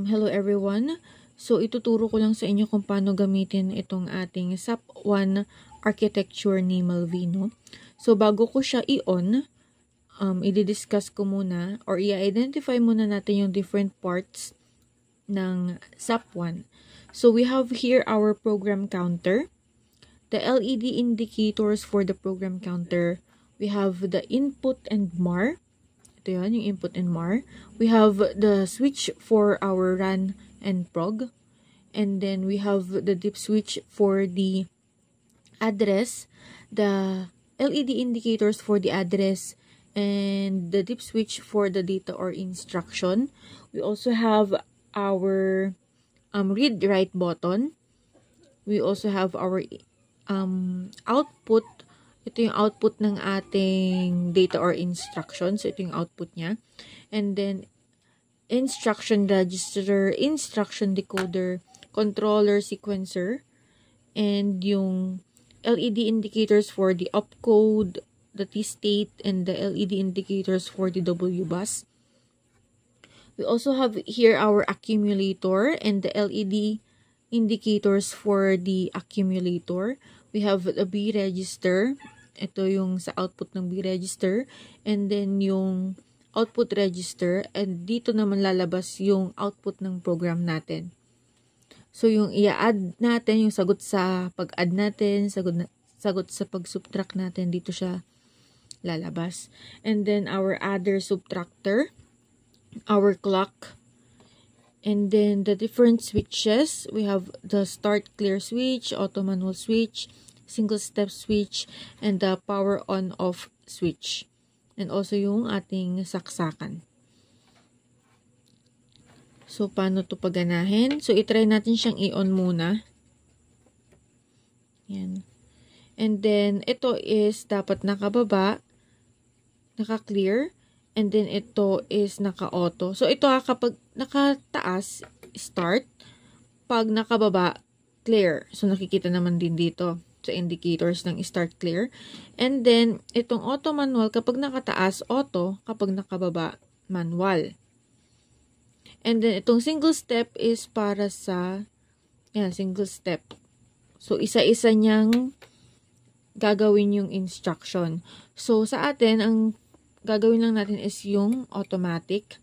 Hello everyone. So ituturo ko lang sa inyo kung paano gamitin itong ating SAP1 architecture ni Malvino. So bago ko siya i-on, i-discuss ko muna or i-identify muna natin yung different parts ng SAP1. So we have here our program counter, the LED indicators for the program counter. We have the input and MAR. Ito yan, yung input and MAR. We have the switch for our RAN and prog. And then we have the dip switch for the address, the LED indicators for the address, and the dip switch for the data or instruction. We also have our read-write button. We also have our output. Ito yung output ng ating data or instruction. So, ito yung output niya. And then, instruction register, instruction decoder, controller sequencer, and yung LED indicators for the opcode, the T-state, and the LED indicators for the W-bus. We also have here our accumulator and the LED indicators for the accumulator. We have the B register. Ito yung sa output ng B register. And then yung output register. And dito naman lalabas yung output ng program natin. So yung i-add natin, yung sagot sa pag-add natin, sagot sa pag-subtract natin, dito siya lalabas. And then our adder subtractor, our clock, and then the different switches. We have the start clear switch, auto manual switch, single step switch, and the power on off switch. And also yung ating saksakan. So, paano to paganahin? So, itry natin siyang i-on muna. Yan. And then, ito is dapat nakababa, naka-clear, and then ito is naka-auto. So, ito kapag nakataas, start. Pag nakababa, clear. So, nakikita naman din dito sa indicators ng start clear. And then, itong auto manual, kapag nakataas, auto. Kapag nakababa, manual. And then, itong single step is para sa, single step. So, isa-isa niyang gagawin yung instruction. So, sa atin, ang gagawin lang natin is yung automatic.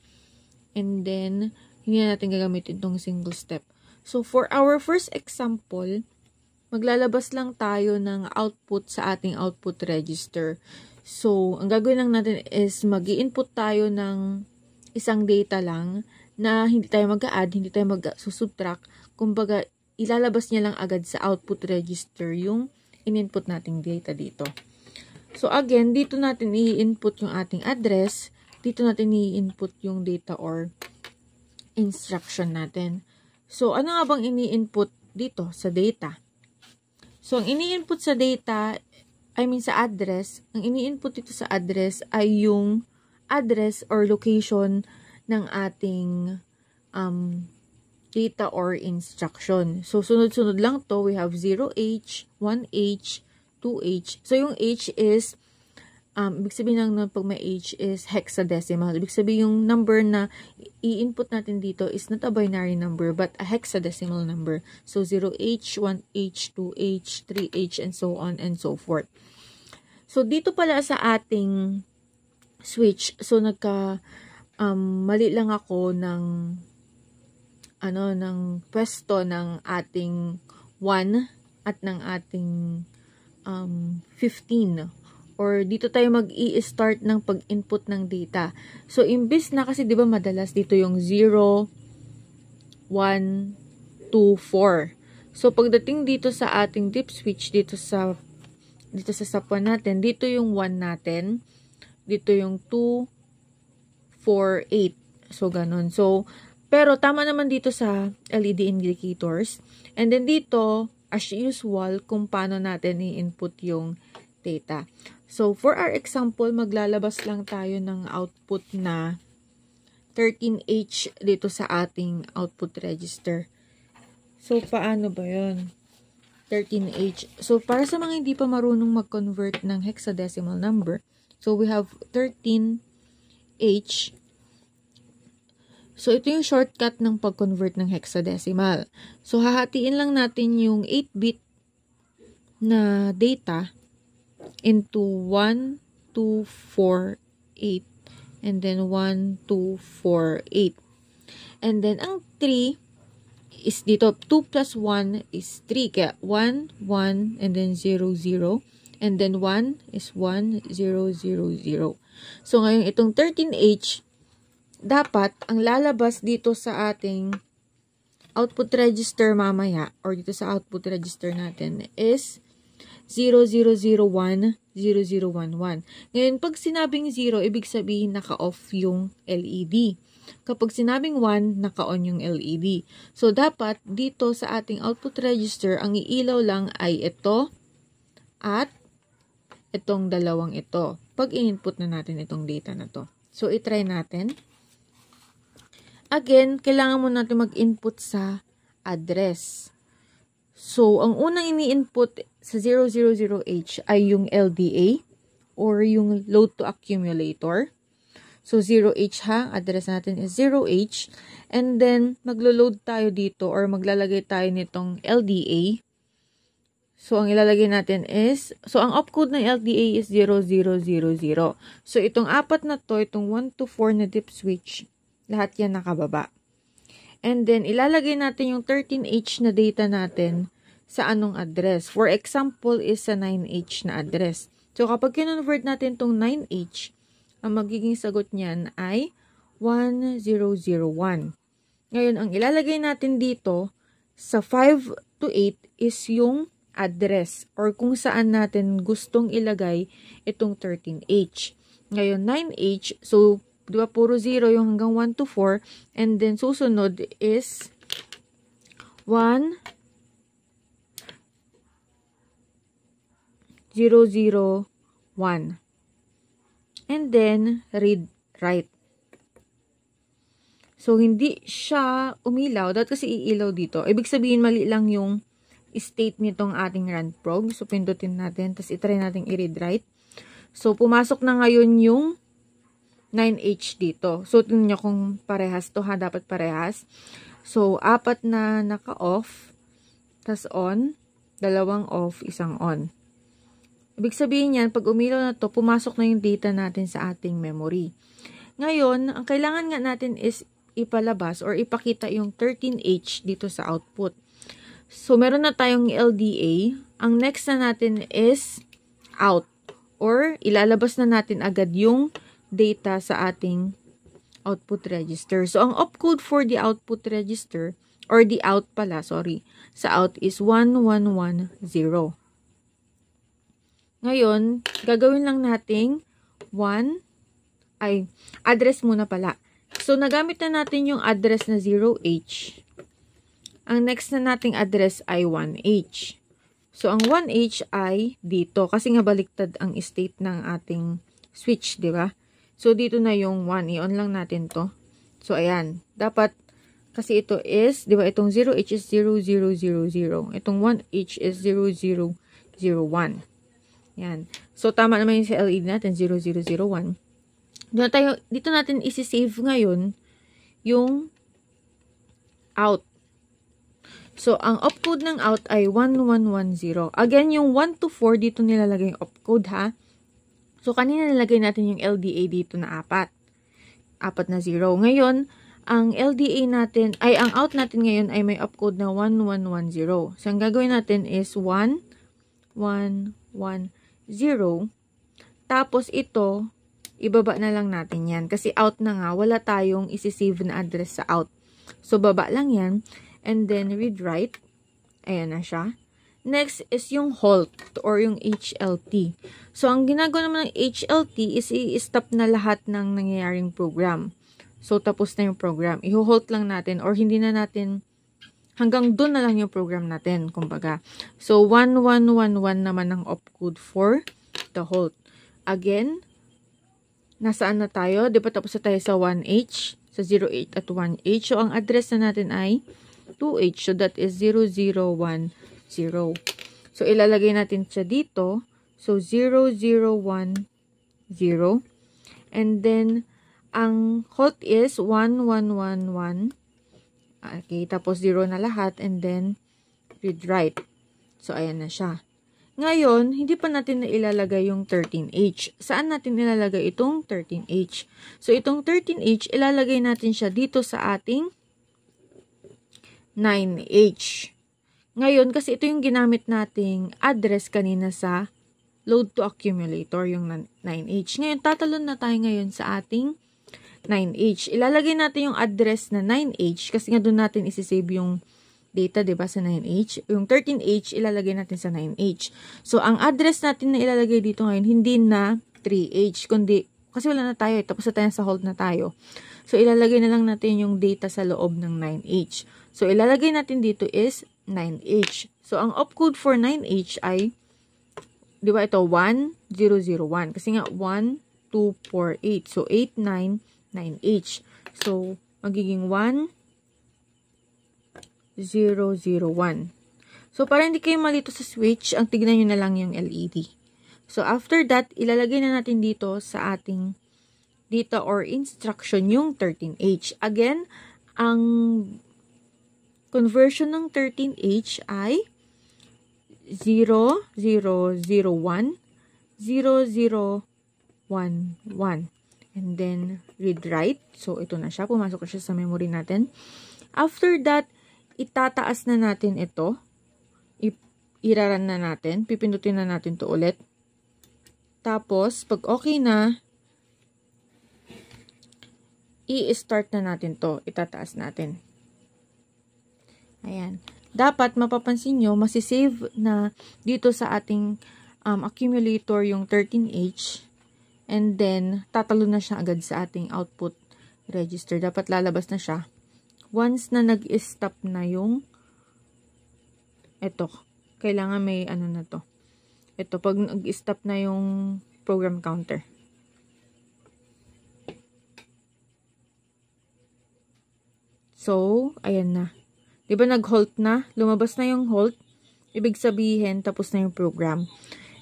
And then, hindi na natin gagamitin itong single step. So, for our first example, maglalabas lang tayo ng output sa ating output register. So, ang gagawin lang natin is mag-i-input tayo ng isang data lang na hindi tayo mag-a-add, hindi tayo mag-subtract. Kumbaga, ilalabas niya lang agad sa output register yung in-input nating data dito. So, again, dito natin i-input yung ating address. Dito natin i-input yung data or instruction natin. So, ano nga bang ini-input dito sa data? So, ang ini-input sa data, sa address, ang ini-input dito sa address ay yung address or location ng ating data or instruction. So, sunod-sunod lang to. We have 0H, 1H, 2H. So, yung H is, ibig sabihin lang pag may H is hexadecimal. Ibig sabihin yung number na i-input natin dito is not a binary number but a hexadecimal number. So, 0H, 1H, 2H, 3H, and so on and so forth. So, dito pala sa ating switch, so mali lang ako ng pwesto ng ating 1 at ng ating 15. Or dito tayo mag-i-start ng pag-input ng data. So, imbis na kasi, di ba, madalas dito yung 0, 1, 2, 4. So, pagdating dito sa ating dip switch, dito sa SAP1 natin, dito yung 1 natin, dito yung 2, 4, 8. So, ganun. So, pero tama naman dito sa LED indicators. And then dito, as usual, kung paano natin i-input yung data. So, for our example, maglalabas lang tayo ng output na 13H dito sa ating output register. So, paano ba yun? 13H. So, para sa mga hindi pa marunong mag-convert ng hexadecimal number, so we have 13H. So, ito yung shortcut ng pag-convert ng hexadecimal. So, hahatiin lang natin yung 8-bit na data into 1, 2, 4, 8. And then 1, 2, 4, 8. And then, ang 3 is dito, 2 plus 1 is 3. Kaya 1, 1, and then 0, 0. And then 1 is 1, 0, 0, 0. So, ngayon itong 13H, dapat ang lalabas dito sa ating output register mamaya, or dito sa output register natin, is 0001, 0011. Ngayon, pag sinabing 0, ibig sabihin naka-off yung LED. Kapag sinabing 1, naka-on yung LED. So, dapat dito sa ating output register, ang iilaw lang ay ito at itong dalawang ito. Pag in-input na natin itong data na to. So, itry natin. Again, kailangan mo natin mag-input sa address. So, ang unang ini-input sa 000H ay yung LDA or yung load to accumulator. So, 0H ha, address natin is 0H. And then, maglo-load tayo dito or maglalagay tayo nitong LDA. So, ang ilalagay natin is, so, ang opcode ng LDA is 0000. So, itong apat na to, itong 1 to 4 na dip switch, lahat yan nakababa. And then, ilalagay natin yung 13H na data natin sa anong address. For example, is sa 9H na address. So, kapag kinonvert natin itong 9H, ang magiging sagot niyan ay 1001. Ngayon, ang ilalagay natin dito sa 5 to 8 is yung address or kung saan natin gustong ilagay itong 13H. Ngayon, 9H, so, di ba, puro 0 yung hanggang 1 to 4. And then, susunod is 1, 0, 0, 1. And then, read, write. So, hindi siya umilaw. Dapat kasi iilaw dito. Ibig sabihin, mali lang yung state nitong ating run prog. So, pindutin natin. Tapos, itry natin i-read, write. So, pumasok na ngayon yung 9H dito. So, tingnan nyo kung parehas to ha. Dapat parehas. So, 4 na naka-off. Tas on. 2 off, 1 on. Ibig sabihin yan, pag umilaw na to, pumasok na yung data natin sa ating memory. Ngayon, ang kailangan nga natin is ipalabas or ipakita yung 13H dito sa output. So, meron na tayong LDA. Ang next na natin is out. Or, ilalabas na natin agad yung data sa ating output register. So, ang opcode for the output register, or the out pala, sorry, sa out is 1110. Ngayon, gagawin lang nating address muna pala. So, nagamit na natin yung address na 0H. Ang next na nating address ay 1H. So, ang 1H ay dito. Kasi nga baliktad ang state ng ating switch, di ba? So, dito na yung 1. I-on lang natin to. So, ayan. Dapat, kasi ito is, di ba, itong 0H is 0000. Itong 1H is 0001. Yan. So, tama naman yung sa LED natin, 0001. Dito natin isi-save ngayon yung out. So, ang opcode ng out ay 1110. Again, yung 1 to 4 dito nilalagay yung opcode ha. So, kanina nilagay natin yung LDA dito na 4. 4 na 0. Ngayon, ang LDA natin, ang out natin ngayon ay may opcode na 1110. So, ang gagawin natin is 1110. Tapos, ito, ibaba na lang natin yan. Kasi out na nga, wala tayong isi-save na address sa out. So, baba lang yan. And then, read write. Ayan na siya. Next is yung halt or yung HLT. So, ang ginagawa naman ng HLT is i-stop na lahat ng nangyayaring program. So, tapos na yung program. I-halt lang natin or hindi na natin, hanggang doon na lang yung program natin, kumbaga. So, 1111 naman ang opcode for the halt. Again, nasaan na tayo? Di ba tapos na tayo sa 1H, sa 08 at 1H. So, ang address na natin ay 2H. So, that is 0010. So, ilalagay natin siya dito. So, 0010. And then, ang halt is 1, 1, 1, 1. Okay, tapos 0 na lahat, and then read write. So, ayan na siya. Ngayon, hindi pa natin na ilalagay yung 13H. Saan natin ilalagay itong 13H? So, itong 13H, ilalagay natin siya dito sa ating 9H. Ngayon, kasi ito yung ginamit nating address kanina sa load to accumulator, yung 9H. Ngayon, tatalon na tayo ngayon sa ating 9H. Ilalagay natin yung address na 9H kasi nga doon natin isisave yung data, diba, sa 9H. Yung 13H, ilalagay natin sa 9H. So, ang address natin na ilalagay dito ngayon, hindi na 3H, kundi, kasi wala na tayo, tapos na tayo sa hold na tayo. So, ilalagay na lang natin yung data sa loob ng 9H. So, ilalagay natin dito is 9H. So, ang opcode for 9H ay, diba, ito, 1001. Kasi nga, 1, 2, 4, 8. So, 8, 9, 9H. So, magiging 1, 0, 0, 1. So, para hindi kayo malito sa switch, ang tignan nyo na lang yung LED. So, after that, ilalagay na natin dito sa ating data or instruction yung 13H. Again, ang conversion ng 13H ay 0, 0, 0, 1, 0, 0, 1, 1. And then, read write. So, ito na siya. Pumasok na siya sa memory natin. After that, itataas na natin ito. Iraran na natin. Pipindutin na natin to ulit. Tapos, pag okay na, i-start na natin to. Itataas natin. Ayan. Dapat, mapapansin nyo, masisave na dito sa ating accumulator yung 13H. And then, tatalo na siya agad sa ating output register. Dapat lalabas na siya. Once na nag-stop na yung ito, kailangan may ano na to. Ito, pag nag-stop na yung program counter. So, ayan na. Diba nag-halt na? Lumabas na yung halt. Ibig sabihin, tapos na yung program.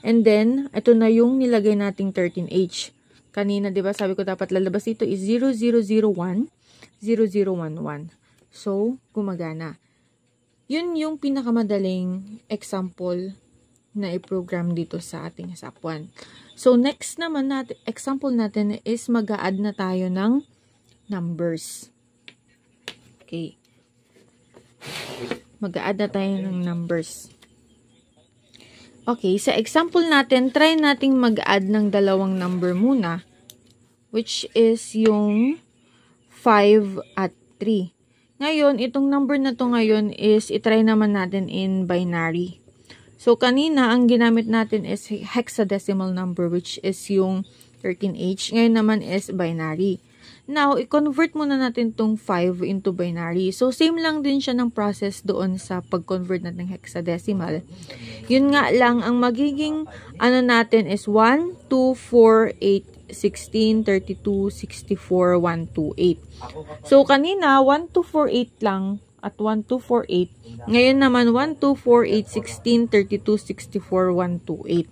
And then, ito na yung nilagay nating 13H. Kanina, diba, sabi ko dapat lalabas dito is 0001, 0011. So, gumagana. Yun yung pinakamadaling example na i-program dito sa ating SAP1. So, next naman natin, example natin is mag-a-add na tayo ng numbers. Okay. Mag-a-add na tayo ng numbers. Okay, sa example natin, try nating mag-add ng dalawang number muna, which is yung 5 at 3. Ngayon, itong number na to ngayon is itry naman natin in binary. So, kanina, ang ginamit natin is hexadecimal number, which is yung 13H. Ngayon naman is binary. Now, i-convert muna natin tong 5 into binary. So, same lang din siya ng process doon sa pag-convert natin ng hexadecimal. Yun nga lang, ang magiging ano natin is 1, 2, 4, 8, 16, 32, 64, 128. So, kanina, 1, 2, 4, 8 lang at 1, 2, 4, 8. Ngayon naman, 1, 2, 4, 8, 16, 32, 64, 128.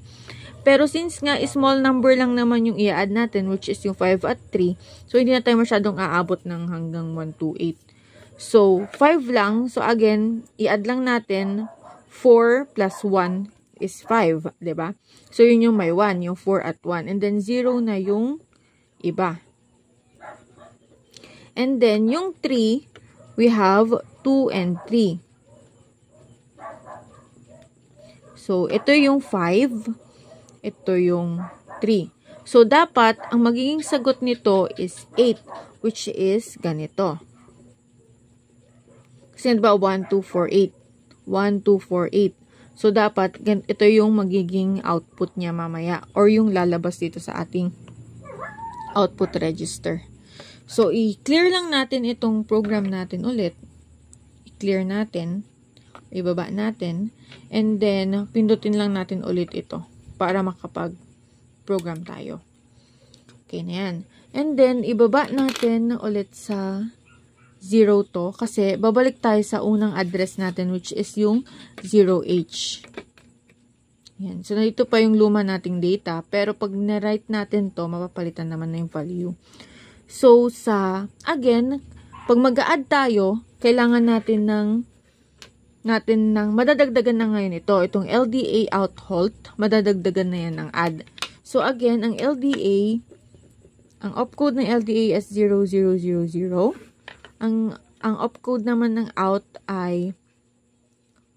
Pero since nga, small number lang naman yung i-add natin, which is yung 5 at 3, so, hindi na tayo masyadong aabot ng hanggang 128. So, 5 lang. So, again, i-add lang natin 4 plus 1 is 5, diba? So, yun yung may 1, yung 4 at 1. And then, 0 na yung iba. And then, yung 3, we have 2 and 3. So, ito yung 5. Ito yung 3. So, dapat, ang magiging sagot nito is 8, which is ganito. Kasi ba 1, 2, 4, 8. 1, 2, 4, 8. So, dapat, ito yung magiging output niya mamaya or yung lalabas dito sa ating output register. So, i-clear lang natin itong program natin ulit. I-clear natin. Ibaba natin. And then, pindutin lang natin ulit ito para makapag-program tayo. Okay na yan. And then, ibaba natin ulit sa 0 to kasi babalik tayo sa unang address natin which is yung 0H. Yan. So, ito pa yung luma nating data pero pag na-write natin to, mapapalitan naman na yung value. So, again, pag mag-a-add tayo, kailangan natin ng madadagdagan na ngayon ito. Itong LDA out halt, madadagdagan na yan ng add. So, again, ang opcode ng LDA is 0000. Ang opcode naman ng out ay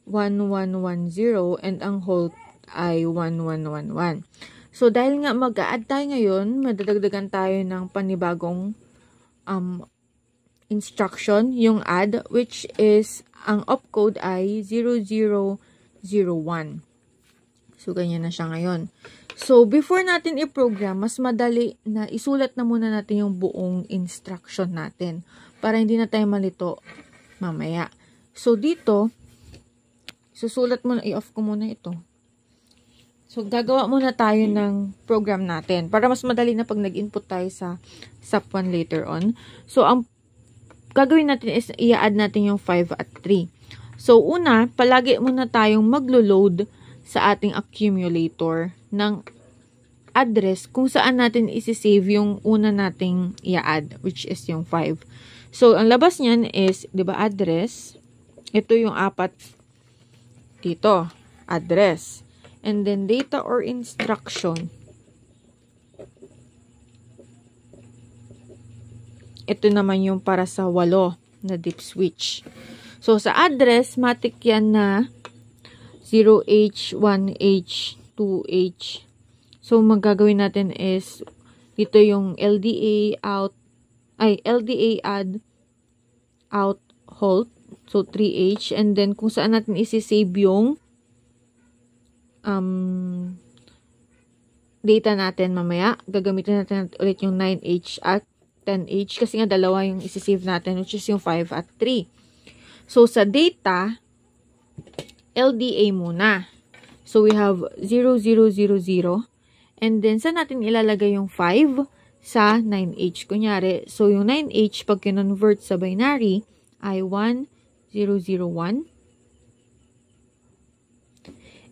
1110 and ang halt ay 1111. So, dahil nga mag-a-add tayo ngayon, madadagdagan tayo ng panibagong instruction, yung add, which is, ang opcode ay 0001. So, ganyan na siya ngayon. So, before natin i-program, mas madali na isulat na muna natin yung buong instruction natin para hindi na tayo malito mamaya. So, dito, susulat muna, i-off ko muna ito. So, gagawa muna tayo ng program natin para mas madali na pag nag-input tayo sa SAP1 later on. So, ang gagawin natin is i-add natin yung 5 at 3. So, una, palagi muna tayong maglo-load sa ating accumulator ng address kung saan natin isi-save yung una nating i-add, which is yung 5. So, ang labas niyan is, di ba, address. Ito yung 4 dito, address. And then, data or instruction. Ito naman yung para sa 8 na dip switch. So, sa address, matik yan na 0H, 1H, 2H. So, magagawin natin is, dito yung LDA out, LDA add, out, halt. So, 3H. And then, kung saan natin isi-save yung data natin mamaya. Gagamitin natin ulit yung 9H at 10H kasi nga dalawa yung isi-save natin, which is yung 5 at 3. So, sa data, LDA muna. So, we have 0000 and then saan natin ilalagay yung 5 sa 9H. Kunyari, so yung 9H pag kinonvert sa binary ay 1001.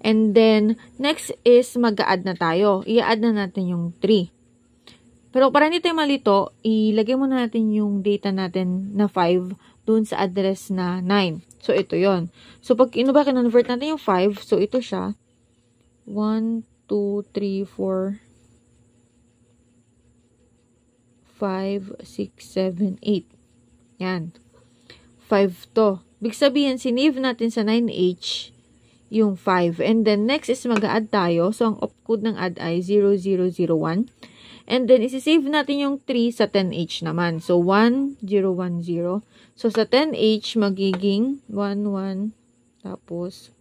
And then, next is mag-a-add na tayo. I-add na natin yung 3. Pero para hindi tayo malito, ilagay muna natin yung data natin na 5 dun sa address na 9. So, ito yon. So, pag kinonvert natin yung 5, so ito siya. 1, 2, 3, 4, 5, 6, 7, 8. Yan. 5 to. Big sabihin, sinave natin sa 9H yung 5. And then, next is mag-a-add tayo. So, ang opcode ng add ay 0001. And then, isi-save natin yung 3 sa 10H naman. So, 1010. So, sa 10H, magiging 11. Tapos,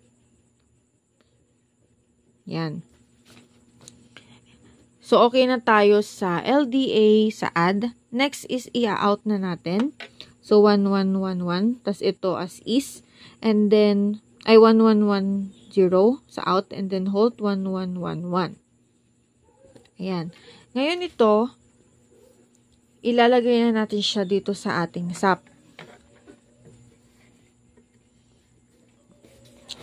yan. So, okay na tayo sa LDA, sa add. Next is i-out na natin. So, 1111. Tapos, ito as is. And then, ay 1110 sa out and then halt 1111. Ayan. Ngayon ito, ilalagay na natin siya dito sa ating SAP.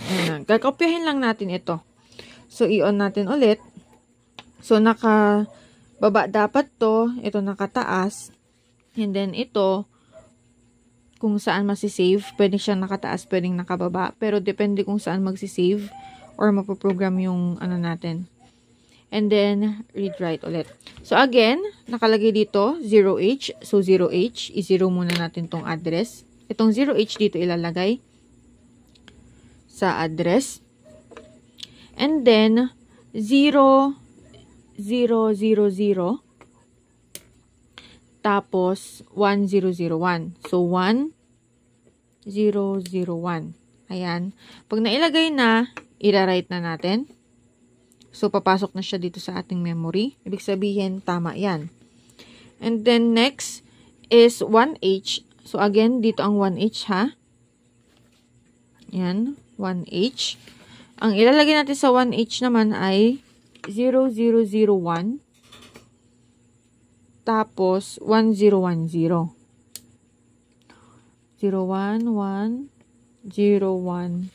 Ayan. Kakopyahin lang natin ito. So, i-on natin ulit. So, nakababa dapat to. Ito nakataas. And then ito, kung saan masisave, pwedeng siyang nakataas, pwedeng nakababa. Pero depende kung saan magsisave or mapoprogram yung ano natin. And then, read-write ulit. So, again, nakalagay dito, 0H. So, 0H, i-zero muna natin tong address. Itong 0H dito ilalagay sa address. And then, 0, 0, 0, 0. Tapos, 1001. So, 1001. Ayan. Pag nailagay na, ira-write na natin. So, papasok na siya dito sa ating memory. Ibig sabihin, tama yan. And then, next is 1H. So, again, dito ang 1H, ha? Ayan, 1H. Ang ilalagay natin sa 1H naman ay 0001. Tapos, 1010. 011, 010.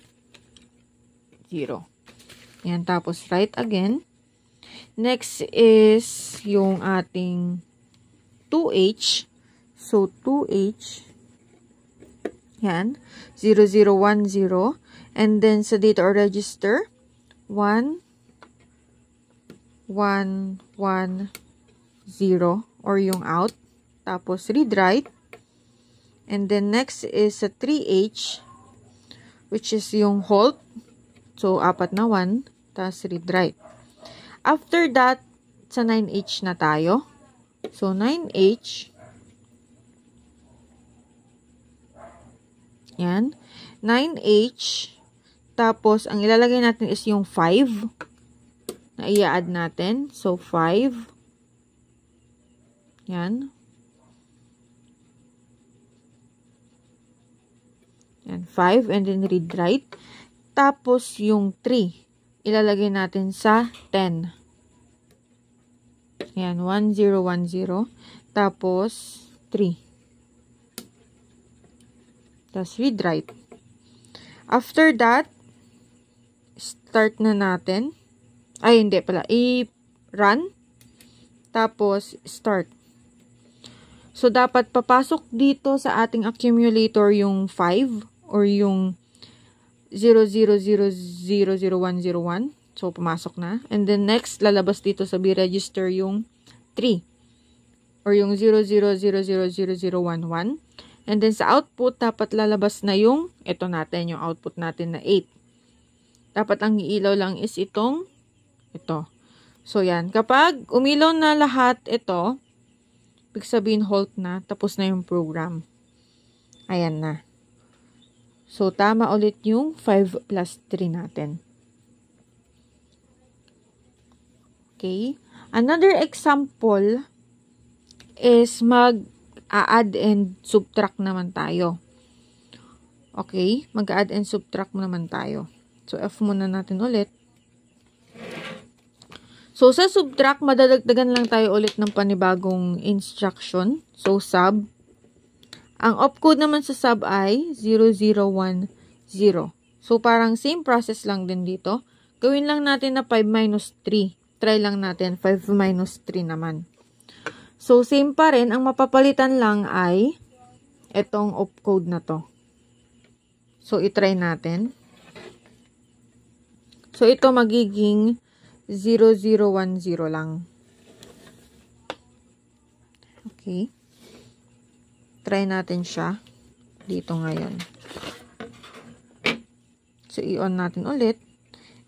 Yan, tapos write again. Next is yung ating 2H. So, 2H. Yan. 0010. And then, sa data or register, 1, 1, 1, 0. Or yung out. Tapos, read-write. And then, next is sa 3H, which is yung halt. So, 4 na 1. Tapos, read-write. After that, sa 9H na tayo. So, 9H. Yan. 9H. Tapos, ang ilalagay natin is yung 5 na i-add natin. So, 5. Yan. Yan, 5. And then, read-write. Tapos, yung 3. Ilalagay natin sa 10. Yan, 1010. Tapos, 3. Tapos, read-write. After that, start na natin. Ay, hindi pala. I-run. Tapos, start. So, dapat papasok dito sa ating accumulator yung 5 or yung 00000101. So, pumasok na. And then, next, lalabas dito sa B-register yung 3. Or yung 00000011. And then, sa output, dapat lalabas na yung, ito natin, yung output natin na 8. Dapat ang iilaw lang is ito. So, yan. Kapag umilaw na lahat ito, ibig sabihin, halt na, tapos na yung program. Ayan na. So, tama ulit yung 5 plus 3 natin. Okay. Another example is mag-add and subtract naman tayo. Okay. Mag-add and subtract naman tayo. So, F muna natin ulit. So, sa subtract, madadagdagan lang tayo ulit ng panibagong instruction. So, sub. Ang opcode naman sa sub ay 0010. So, parang same process lang din dito. Gawin lang natin na 5 minus 3. Try lang natin 5 minus 3 naman. So, same pa rin. Ang mapapalitan lang ay itong opcode na to. So, itry natin. So, ito magiging 0010 lang. Okay. Try natin siya dito ngayon. So, i-on natin ulit.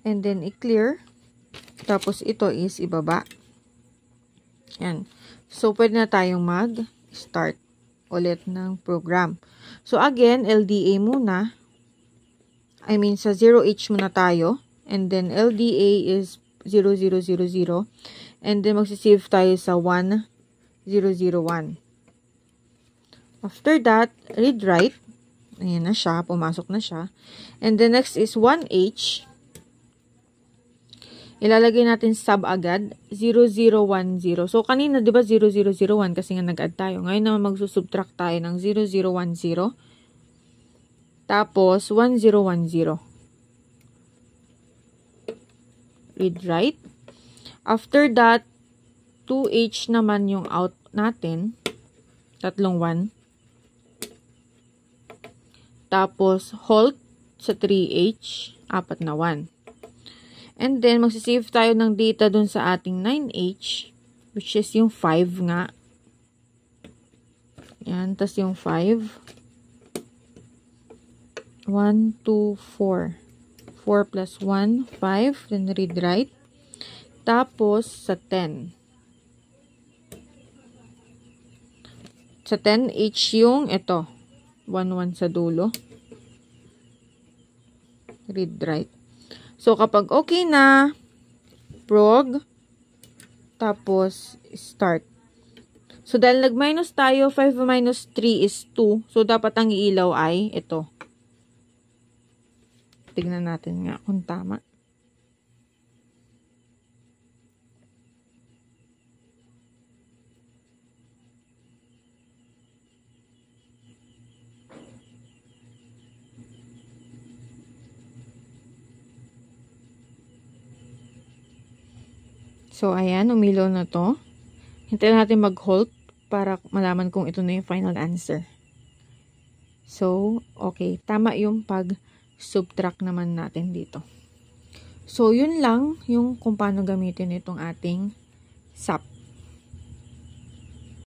And then, i-clear. Tapos, ito is ibaba. Yan. So, pwede na tayong mag-start ulit ng program. So, again, LDA muna. I mean, sa 0H muna tayo. And then, LDA is 0000. And then, magsisave tayo sa 1001. After that, read-write. Ayan na siya. Pumasok na siya. And the next is 1H. Ilalagay natin sub agad. 0010. So, kanina, di ba 0001? Kasi nga nag-add tayo. Ngayon naman magsusubtract tayo ng 0010. Tapos, 1010. Read-write. After that, 2H naman yung out natin. Tatlong 1. Tapos, halt sa 3H, 4 na 1. And then, magsisave tayo ng data dun sa ating 9H, which is yung 5 nga. Yan, tas yung 5. 1, 2, 4. 4 plus 1, 5. Then, read-write. Tapos, sa 10. Sa 10H yung ito. 1, 1 sa dulo. Read-write. So, kapag okay na, prog, tapos, start. So, dahil nag-minus tayo, 5 minus 3 is 2. So, dapat ang iilaw ay ito. Tignan natin nga kung tama. So, ayan, umilaw na to. Hintayin natin mag-halt para malaman kung ito na yung final answer. So, okay. Tama yung pag-subtract naman natin dito. So, yun lang yung kung paano gamitin itong ating SAP.